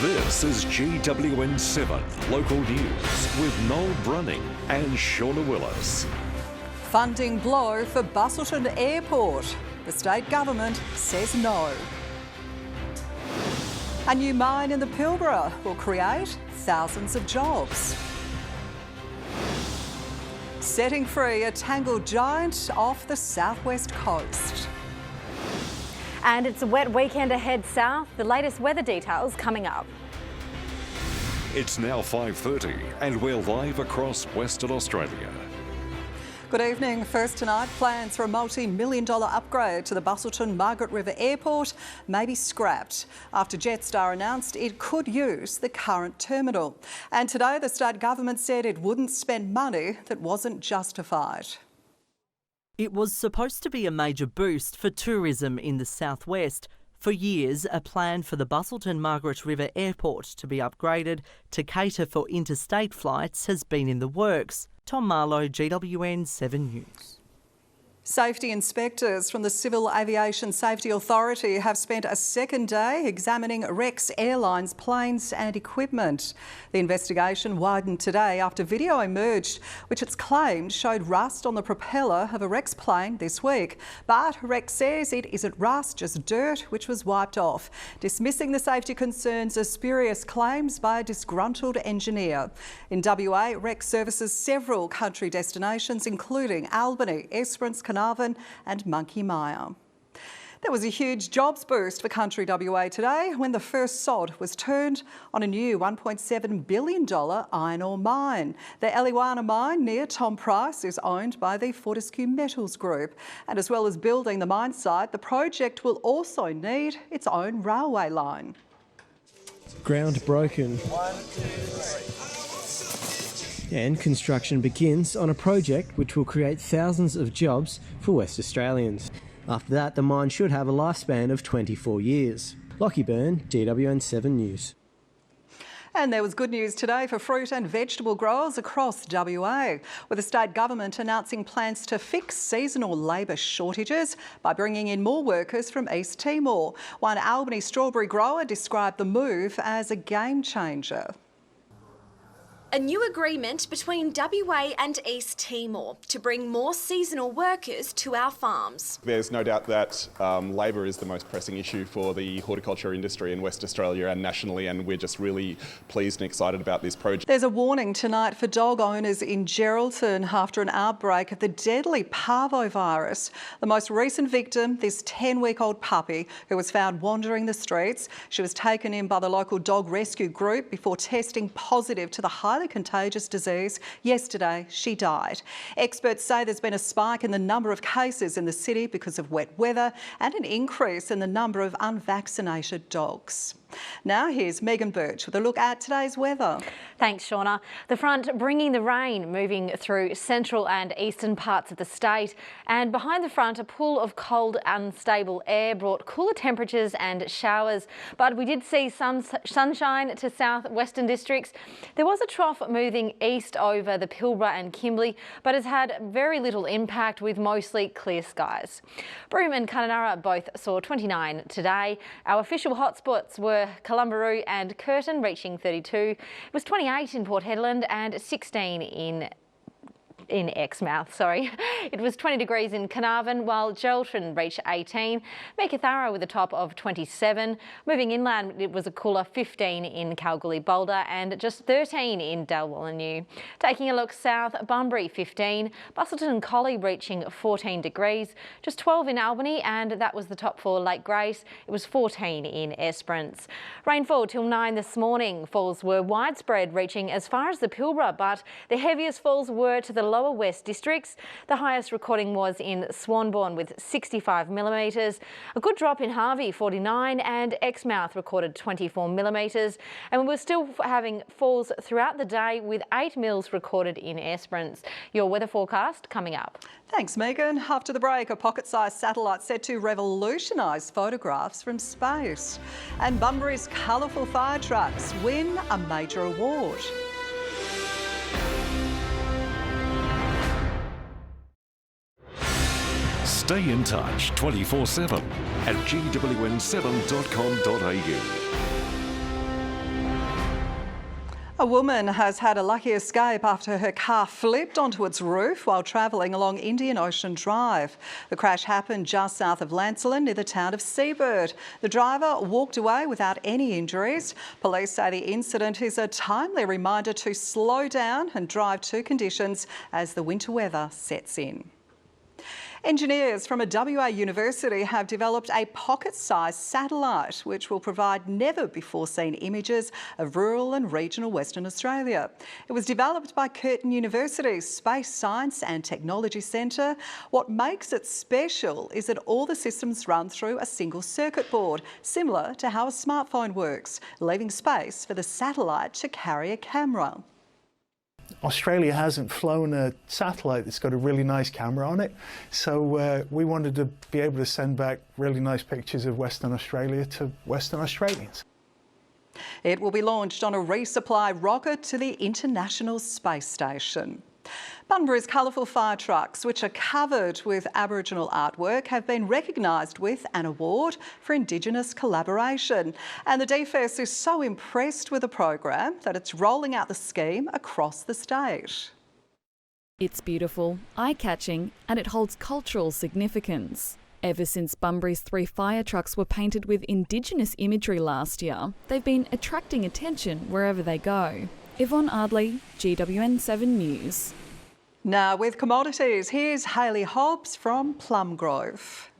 This is GWN7 Local News with Noel Brunning and Shauna Willis. Funding blow for Busselton Airport. The state government says no. A new mine in the Pilbara will create thousands of jobs. Setting free a tangled giant off the southwest coast. And it's a wet weekend ahead south. The latest weather details coming up. It's now 5:30 and we're live across Western Australia. Good evening. First tonight, plans for a multi-million-dollar upgrade to the Busselton Margaret River Airport may be scrapped after Jetstar announced it could use the current terminal. And today the state government said it wouldn't spend money that wasn't justified. It was supposed to be a major boost for tourism in the southwest. For years, a plan for the Busselton Margaret River Airport to be upgraded to cater for interstate flights has been in the works. Tom Marlow, GWN7 News. Safety inspectors from the Civil Aviation Safety Authority have spent a second day examining Rex Airline's planes and equipment. The investigation widened today after video emerged which it's claimed showed rust on the propeller of a Rex plane this week. But Rex says it isn't rust, just dirt, which was wiped off, dismissing the safety concerns as spurious claims by a disgruntled engineer. In WA, Rex services several country destinations, including Albany, Esperance, Carnarvon and Monkey Mia. There was a huge jobs boost for country WA today when the first sod was turned on a new $1.7 billion iron ore mine. The Eliwana mine near Tom Price is owned by the Fortescue Metals Group. And as well as building the mine site, the project will also need its own railway line. Ground broken. And construction begins on a project which will create thousands of jobs for West Australians. After that, the mine should have a lifespan of 24 years. Lockie Byrne, GWN7 News. And there was good news today for fruit and vegetable growers across WA, with the state government announcing plans to fix seasonal labour shortages by bringing in more workers from East Timor. One Albany strawberry grower described the move as a game changer. A new agreement between WA and East Timor to bring more seasonal workers to our farms. There's no doubt that labour is the most pressing issue for the horticulture industry in West Australia and nationally, and we're just really pleased and excited about this project. There's a warning tonight for dog owners in Geraldton after an outbreak of the deadly Parvovirus. The most recent victim, this 10-week-old puppy who was found wandering the streets. She was taken in by the local dog rescue group before testing positive to the highly contagious disease. Yesterday, she died. Experts say there's been a spike in the number of cases in the city because of wet weather and an increase in the number of unvaccinated dogs. Now here's Megan Birch with a look at today's weather. Thanks, Shauna. The front bringing the rain, moving through central and eastern parts of the state. And behind the front, a pool of cold, unstable air brought cooler temperatures and showers. But we did see some sunshine to southwestern districts. There was a trough moving east over the Pilbara and Kimberley, but has had very little impact with mostly clear skies. Broome and Kununurra both saw 29 today. Our official hotspots were Columbaroo and Curtin, reaching 32. It was 28 in Port Hedland and 16 in Exmouth, sorry. It was 20 degrees in Carnarvon, while Geraldton reached 18. Meekatharra with a top of 27. Moving inland, it was a cooler 15 in Kalgoorlie Boulder and just 13 in Dalwallinu. Taking a look south, Bunbury 15. Busselton and Collie reaching 14 degrees. Just 12 in Albany, and that was the top for Lake Grace. It was 14 in Esperance. Rainfall till 9 this morning. Falls were widespread, reaching as far as the Pilbara, but the heaviest falls were to the lower west districts. The highest recording was in Swanbourne with 65 millimetres. A good drop in Harvey, 49, and Exmouth recorded 24 millimetres. And we were still having falls throughout the day with 8 mils recorded in Esperance. Your weather forecast coming up. Thanks, Megan. After the break, a pocket-sized satellite set to revolutionise photographs from space. And Bunbury's colourful fire trucks win a major award. Stay in touch 24/7 at GWN7.com.au. A woman has had a lucky escape after her car flipped onto its roof while travelling along Indian Ocean Drive. The crash happened just south of Lancelin near the town of Seabird. The driver walked away without any injuries. Police say the incident is a timely reminder to slow down and drive to conditions as the winter weather sets in. Engineers from a WA university have developed a pocket-sized satellite which will provide never-before-seen images of rural and regional Western Australia. It was developed by Curtin University's Space Science and Technology Centre. What makes it special is that all the systems run through a single circuit board, similar to how a smartphone works, leaving space for the satellite to carry a camera. Australia hasn't flown a satellite that's got a really nice camera on it, so we wanted to be able to send back really nice pictures of Western Australia to Western Australians. It will be launched on a resupply rocket to the International Space Station. Bunbury's colourful fire trucks, which are covered with Aboriginal artwork, have been recognised with an award for Indigenous collaboration. And the DFS is so impressed with the program that it's rolling out the scheme across the state. It's beautiful, eye-catching, and it holds cultural significance. Ever since Bunbury's 3 fire trucks were painted with Indigenous imagery last year, they've been attracting attention wherever they go. Yvonne Ardley, GWN7 News. Now with commodities, here's Hayley Hobbs from Plumgrove.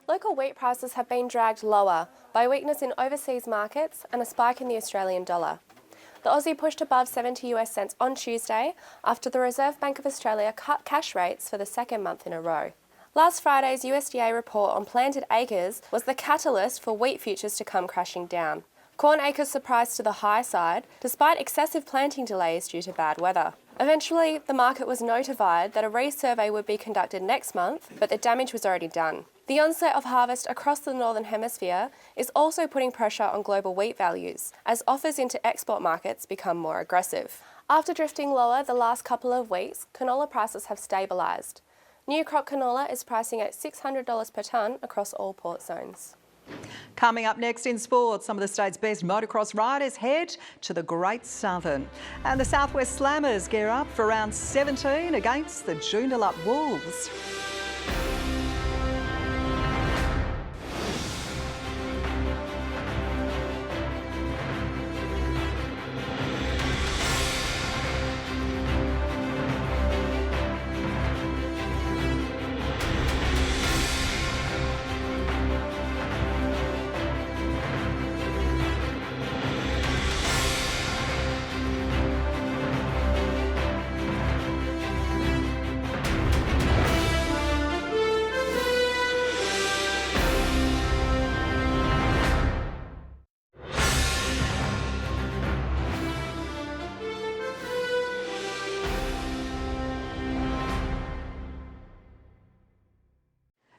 Local wheat prices have been dragged lower by weakness in overseas markets and a spike in the Australian dollar. The Aussie pushed above 70 US cents on Tuesday after the Reserve Bank of Australia cut cash rates for the second month in a row. Last Friday's USDA report on planted acres was the catalyst for wheat futures to come crashing down. Corn acres surprised to the high side, despite excessive planting delays due to bad weather. Eventually, the market was notified that a resurvey would be conducted next month, but the damage was already done. The onset of harvest across the Northern Hemisphere is also putting pressure on global wheat values, as offers into export markets become more aggressive. After drifting lower the last couple of weeks, canola prices have stabilised. New crop canola is pricing at $600 per tonne across all port zones. Coming up next in sport, some of the state's best motocross riders head to the Great Southern. And the Southwest Slammers gear up for round 17 against the Joondalup Wolves.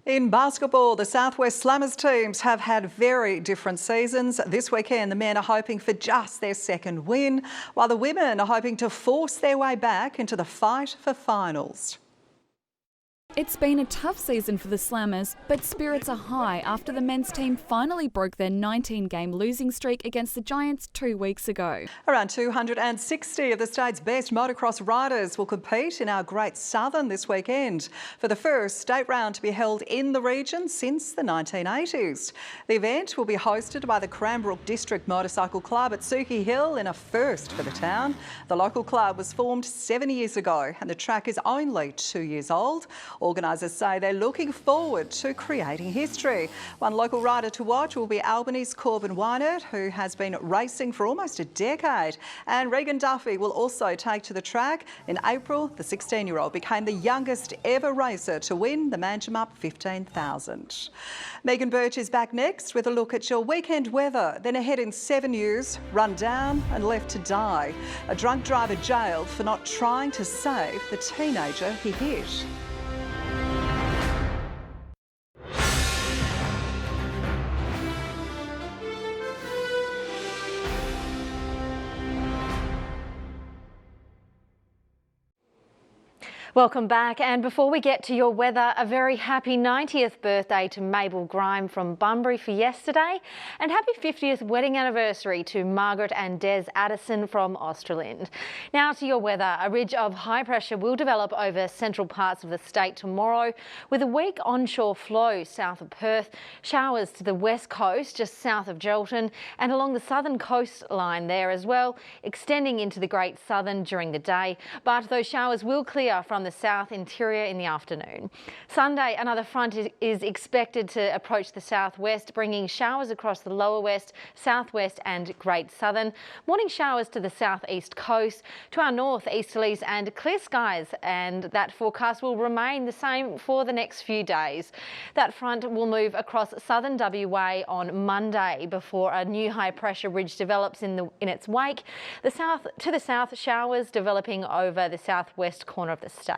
In basketball, the Southwest Slammers teams have had very different seasons. This weekend, the men are hoping for just their second win, while the women are hoping to force their way back into the fight for finals. It's been a tough season for the Slammers, but spirits are high after the men's team finally broke their 19-game losing streak against the Giants 2 weeks ago. Around 260 of the state's best motocross riders will compete in our Great Southern this weekend for the first state round to be held in the region since the 1980s. The event will be hosted by the Cranbrook District Motorcycle Club at Suki Hill in a first for the town. The local club was formed 7 years ago and the track is only 2 years old. Organisers say they're looking forward to creating history. One local rider to watch will be Albany's Corbin Wynert, who has been racing for almost a decade. And Regan Duffy will also take to the track. In April, the 16-year-old became the youngest ever racer to win the Manjimup 15,000. Megan Birch is back next with a look at your weekend weather. Then ahead in 7 News, run down and left to die. A drunk driver jailed for not trying to save the teenager he hit. Welcome back, and before we get to your weather, a very happy 90th birthday to Mabel Grime from Bunbury for yesterday, and happy 50th wedding anniversary to Margaret and Des Addison from Australind. Now to your weather. A ridge of high pressure will develop over central parts of the state tomorrow with a weak onshore flow south of Perth, showers to the west coast just south of Geraldton and along the southern coastline there as well, extending into the Great Southern during the day, but those showers will clear from the south interior in the afternoon. Sunday, another front is expected to approach the southwest, bringing showers across the lower west, southwest and Great Southern. Morning showers to the southeast coast, to our northeasterlies and clear skies, and that forecast will remain the same for the next few days. That front will move across southern WA on Monday before a new high pressure ridge develops in its wake. To the south, showers developing over the southwest corner of the state.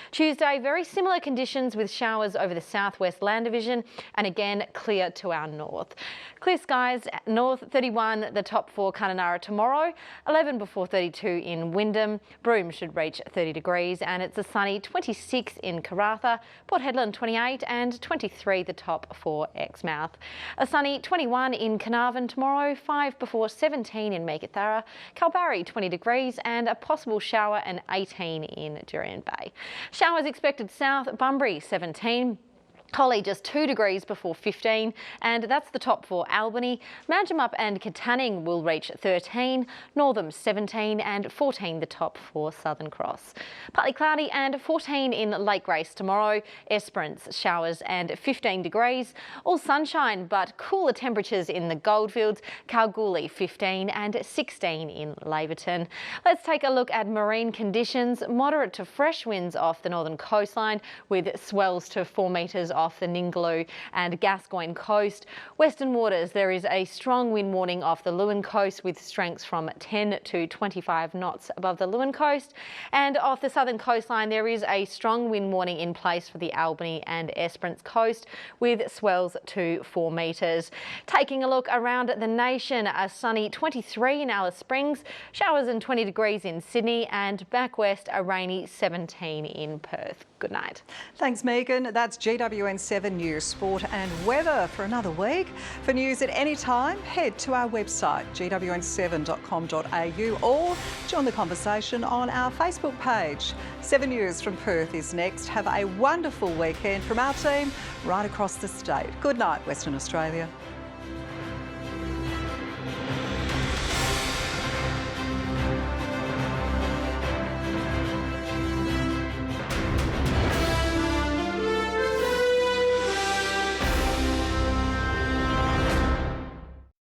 Tuesday, very similar conditions with showers over the southwest land division and again clear to our north. Clear skies north, 31 the top for Kununurra tomorrow, 11 before 32 in Wyndham. Broome should reach 30 degrees and it's a sunny 26 in Karratha, Port Hedland 28 and 23 the top for Exmouth. A sunny 21 in Carnarvon tomorrow, 5 before 17 in Meekatharra, Kalbarri 20 degrees and a possible shower and 18 in Durian Bay. Showers expected south, Bunbury 17. Collie just 2 degrees before 15, and that's the top for Albany. Manjimup and Katanning will reach 13, Northam 17 and 14 the top for Southern Cross. Partly cloudy and 14 in Lake Grace tomorrow, Esperance showers and 15 degrees. All sunshine but cooler temperatures in the Goldfields, Kalgoorlie 15 and 16 in Laverton. Let's take a look at marine conditions. Moderate to fresh winds off the northern coastline with swells to 4 metres off the Ningaloo and Gascoyne coast. Western waters, there is a strong wind warning off the Leeuwin coast with strengths from 10 to 25 knots above the Leeuwin coast. And off the southern coastline, there is a strong wind warning in place for the Albany and Esperance coast with swells to 4 metres. Taking a look around the nation, a sunny 23 in Alice Springs, showers and 20 degrees in Sydney, and back west a rainy 17 in Perth. Good night. Thanks, Megan. That's GWN7 News, Sport and Weather for another week. For news at any time, head to our website, gwn7.com.au, or join the conversation on our Facebook page. 7 News from Perth is next. Have a wonderful weekend from our team right across the state. Good night, Western Australia.